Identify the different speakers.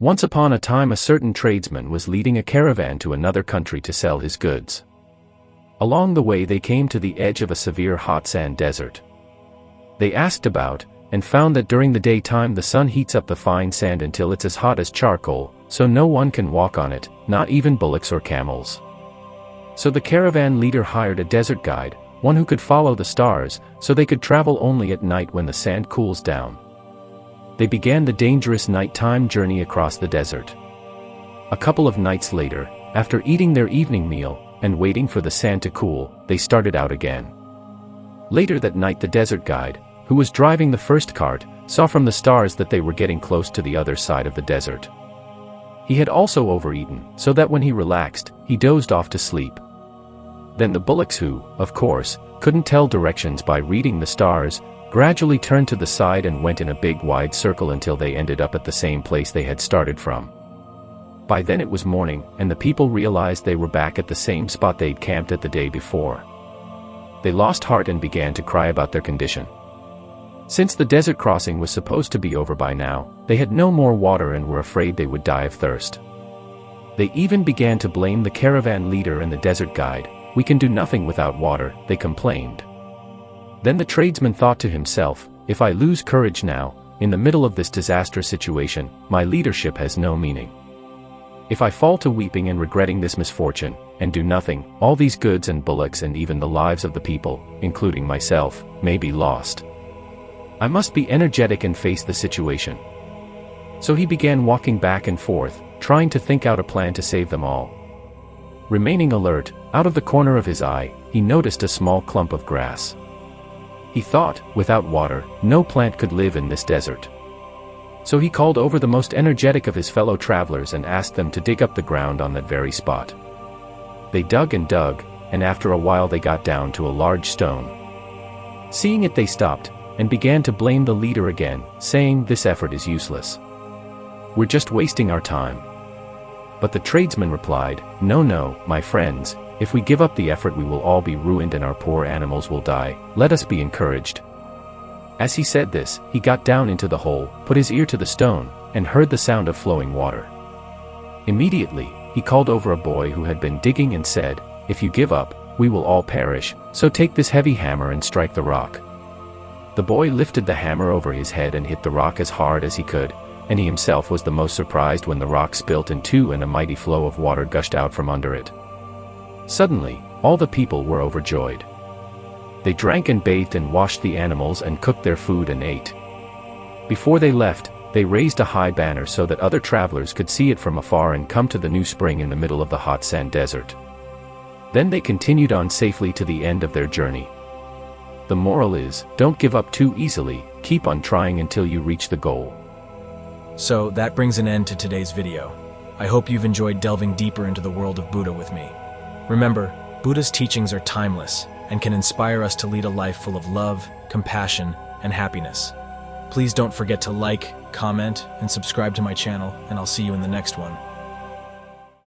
Speaker 1: Once upon a time a certain tradesman was leading a caravan to another country to sell his goods. Along the way they came to the edge of a severe hot sand desert. They asked about, and found that during the daytime the sun heats up the fine sand until it's as hot as charcoal, so no one can walk on it, not even bullocks or camels. So the caravan leader hired a desert guide, one who could follow the stars, so they could travel only at night when the sand cools down. They began the dangerous nighttime journey across the desert. A couple of nights later, after eating their evening meal, and waiting for the sand to cool, they started out again. Later that night the desert guide, who was driving the first cart, saw from the stars that they were getting close to the other side of the desert. He had also overeaten, so that when he relaxed, he dozed off to sleep. Then the bullocks who, of course, couldn't tell directions by reading the stars, gradually turned to the side and went in a big wide circle until they ended up at the same place they had started from. By then it was morning, and the people realized they were back at the same spot they'd camped at the day before. They lost heart and began to cry about their condition. Since the desert crossing was supposed to be over by now, they had no more water and were afraid they would die of thirst. They even began to blame the caravan leader and the desert guide. "We can do nothing without water," they complained. Then the tradesman thought to himself, "If I lose courage now, in the middle of this disastrous situation, my leadership has no meaning. If I fall to weeping and regretting this misfortune, and do nothing, all these goods and bullocks and even the lives of the people, including myself, may be lost. I must be energetic and face the situation." So he began walking back and forth, trying to think out a plan to save them all. Remaining alert, out of the corner of his eye, he noticed a small clump of grass. He thought, without water, no plant could live in this desert. So he called over the most energetic of his fellow travelers and asked them to dig up the ground on that very spot. They dug, and after a while they got down to a large stone. Seeing it they stopped, and began to blame the leader again, saying, "This effort is useless. We're just wasting our time." But the tradesman replied, No, my friends, if we give up the effort we will all be ruined and our poor animals will die. Let us be encouraged." As he said this, he got down into the hole, put his ear to the stone, and heard the sound of flowing water. Immediately, he called over a boy who had been digging and said, "If you give up, we will all perish, so take this heavy hammer and strike the rock." The boy lifted the hammer over his head and hit the rock as hard as he could, and he himself was the most surprised when the rock split in two and a mighty flow of water gushed out from under it. Suddenly, all the people were overjoyed. They drank and bathed and washed the animals and cooked their food and ate. Before they left, they raised a high banner so that other travelers could see it from afar and come to the new spring in the middle of the hot sand desert. Then they continued on safely to the end of their journey. The moral is, don't give up too easily, keep on trying until you reach the goal.
Speaker 2: So that brings an end to today's video. I hope you've enjoyed delving deeper into the world of Buddha with me. Remember, Buddha's teachings are timeless and can inspire us to lead a life full of love, compassion, and happiness. Please don't forget to like, comment, and subscribe to my channel, and I'll see you in the next one.